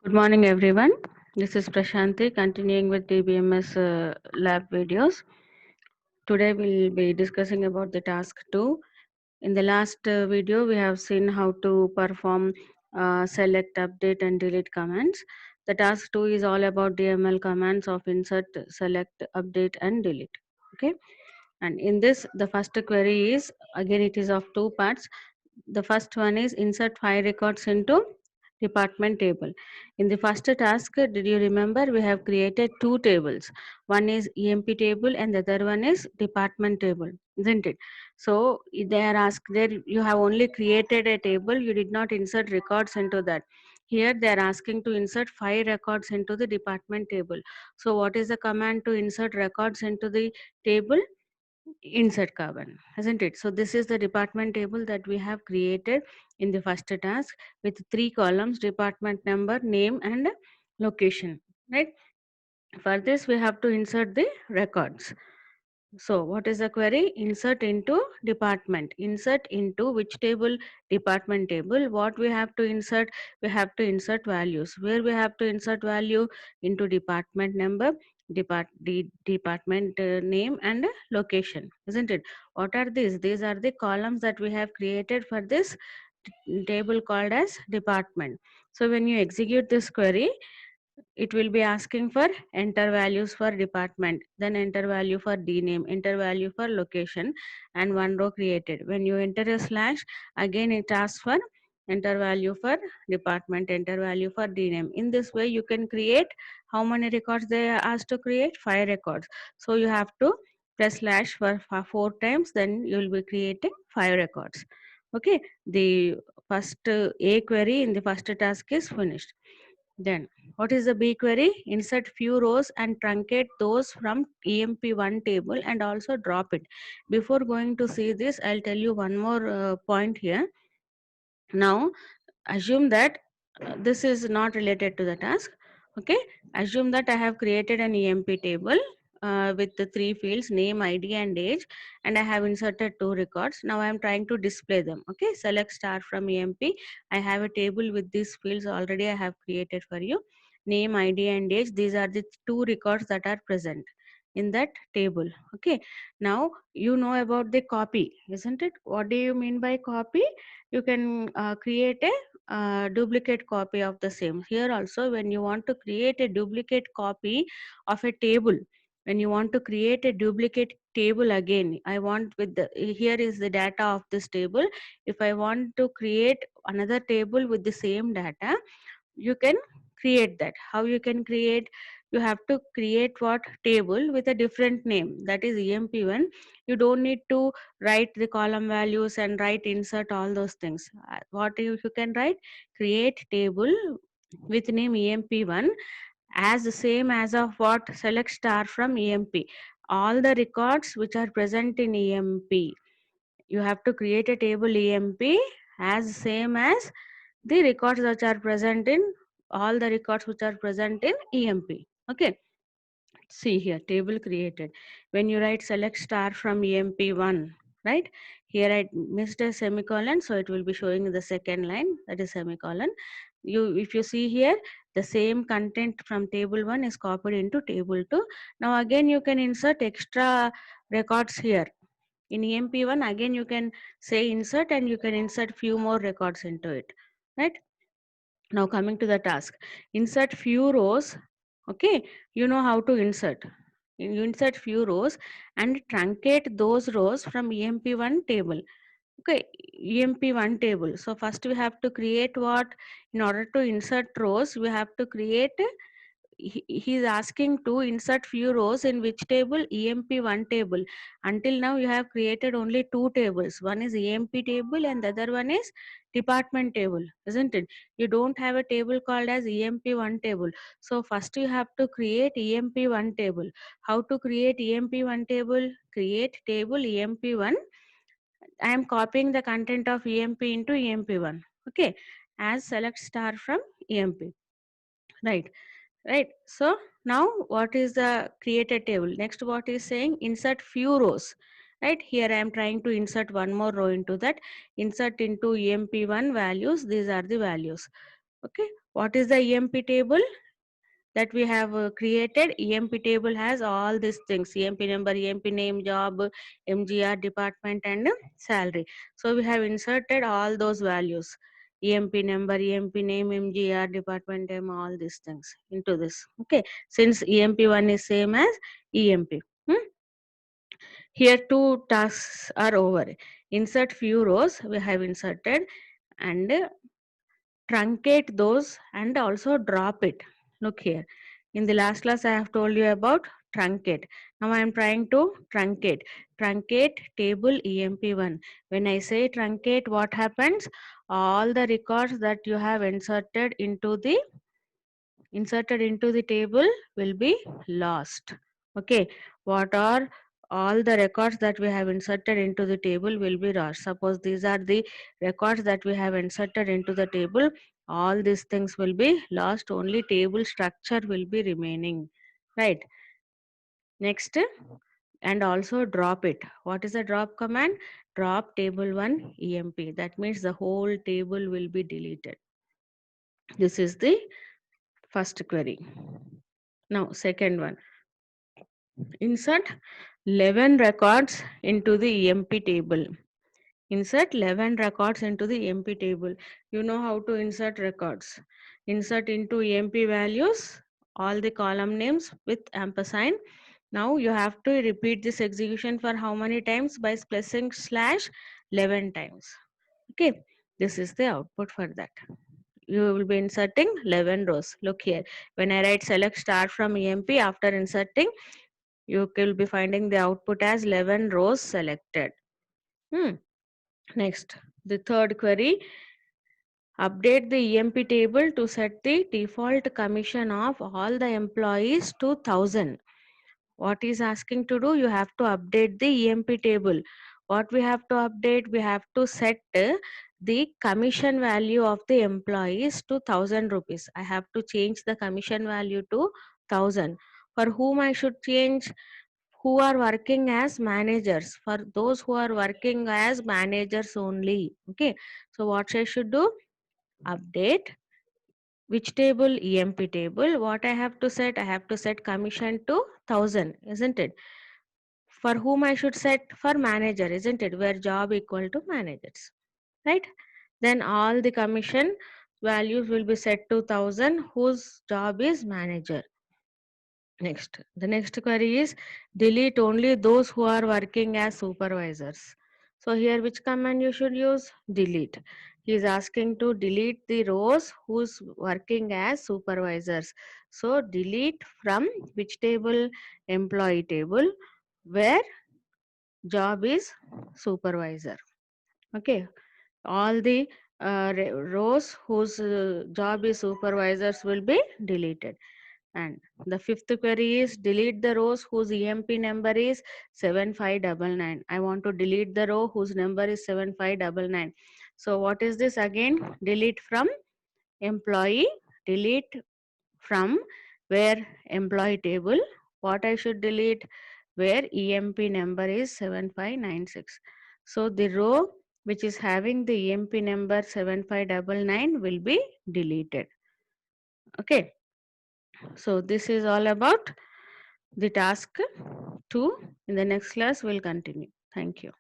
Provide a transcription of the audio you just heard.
Good morning, everyone. This is Prashanti, continuing with DBMS lab videos. Today, we'll be discussing about the task 2. In the last video, we have seen how to perform select, update, and delete commands. The task 2 is all about DML commands of insert, select, update, and delete. Okay. And in this, the first query is again, it is of two parts. The first one is insert 5 records into department table. In the first task, did you remember we have created two tables? One is EMP table and the other one is department table, isn't it? So they are asked there, you have only created a table, you did not insert records into that. Here they are asking to insert 5 records into the department table. So what is the command to insert records into the table? Insert carbon, isn't it? So this is the department table that we have created in the first task with 3 columns: department number, name, and location, right? For this we have to insert the records. So what is the query? Insert into department. Insert into which table? Department table. What we have to insert? We have to insert values. Where we have to insert value? Into department number, department name, and location, isn't it? What are these? These are the columns that we have created for this table called as department. So when you execute this query, it will be asking for enter values for department, then enter value for dname, enter value for location, and one row created. When you enter a slash, again it asks for enter value for department, enter value for dname. In this way you can create how many records they are asked to create? 5 records. So you have to press slash for 4 times, then you will be creating 5 records. Okay, the first a query in the first task is finished. Then what is the B query? Insert few rows and truncate those from EMP1 table and also drop it. Before going to see this, I'll tell you one more point here. Now, assume that this is not related to the task. Okay, assume that I have created an EMP table with the 3 fields: name, ID, and age, and I have inserted 2 records. Now I am trying to display them. Okay, select star from EMP. I have a table with these fields already. I have created for you: name, ID, and age. These are the 2 records that are present in that table. Okay, now you know about the copy, isn't it? What do you mean by copy? You can create a duplicate copy of the same. Here also, when you want to create a duplicate copy of a table, when you want to create a duplicate table again, I want with the, here is the data of this table. If I want to create another table with the same data, you can create that. How you can create? You have to create what? Table with a different name, that is EMP1. You don't need to write the column values and write insert, all those things. What you can write? Create table with name EMP1 as the same as of what? Select star from EMP. All the records which are present in EMP, you have to create a table EMP as same as the records which are present in, all the records which are present in EMP. Okay, see here, table created. When you write select star from EMP1, right? Here I missed a semicolon, so it will be showing in the second line, that is semicolon. You, if you see here, the same content from table 1 is copied into table 2. Now again you can insert extra records here. In EMP1, again you can say insert and you can insert few more records into it, right? Now coming to the task, insert few rows. Okay, you know how to insert. You insert few rows and truncate those rows from EMP1 table. Okay, EMP1 table. So first we have to create what? In order to insert rows, we have to create, he is asking to insert few rows in which table? EMP1 table. Until now you have created only 2 tables. One is EMP table and the other one is department table, isn't it? You don't have a table called as EMP1 table. So first you have to create EMP1 table. How to create EMP1 table? Create table EMP1. I am copying the content of EMP into EMP1. Okay, as select star from EMP. Right. Right. So now what is the created table? Next, what is saying? Insert few rows. Right. Here I am trying to insert one more row into that. Insert into EMP1 values. These are the values. Okay, what is the EMP table that we have created? EMP table has all these things: EMP number, EMP name, job, MGR, department, and salary. So we have inserted all those values: EMP number, EMP name, MGR, department name, all these things into this. Okay, since EMP1 is same as EMP. Here two tasks are over. Insert few rows we have inserted, and truncate those, and also drop it. Look here. In the last class, I have told you about truncate. Now I am trying to truncate. Truncate table EMP1. When I say truncate, what happens? All the records that you have inserted into the table will be lost. Okay, what are all the records that we have inserted into the table will be lost. Suppose these are the records that we have inserted into the table, all these things will be lost, only table structure will be remaining, right? Next, and also drop it. What is the drop command? Drop table 1 emp, that means the whole table will be deleted. This is the first query. Now second one, insert 11 records into the EMP table. Insert 11 records into the EMP table. You know how to insert records. Insert into EMP values all the column names with ampersand. Now you have to repeat this execution for how many times? By pressing slash 11 times. Okay, this is the output for that. You will be inserting 11 rows. Look here. When I write select star from EMP, after inserting, you will be finding the output as 11 rows selected. Next, the third query, update the EMP table to set the default commission of all the employees to 1000. What is asking to do? You have to update the EMP table. What we have to update? We have to set the commission value of the employees to 1000 rupees. I have to change the commission value to 1000. For whom I should change? Who are working as managers. For those who are working as managers only. Okay, so what I should do? Update which table? EMP table. What I have to set? I have to set commission to 1000, isn't it? For whom I should set? For manager, isn't it? Where job equal to managers, right? Then all the commission values will be set to 1000 whose job is manager. Next, the next query is delete only those who are working as supervisors. So here which command you should use? Delete. He is asking to delete the rows who's working as supervisors. So delete from which table? Employee table, where job is supervisor. Okay, all the rows whose job is supervisors will be deleted. And the fifth query is delete the rows whose EMP number is 7599. I want to delete the row whose number is 7599. So what is this again? Delete from employee, delete from where employee table. What I should delete? Where EMP number is 7596. So the row which is having the EMP number 7599 will be deleted. Okay, so this is all about the task 2. In the next class we'll continue. Thank you.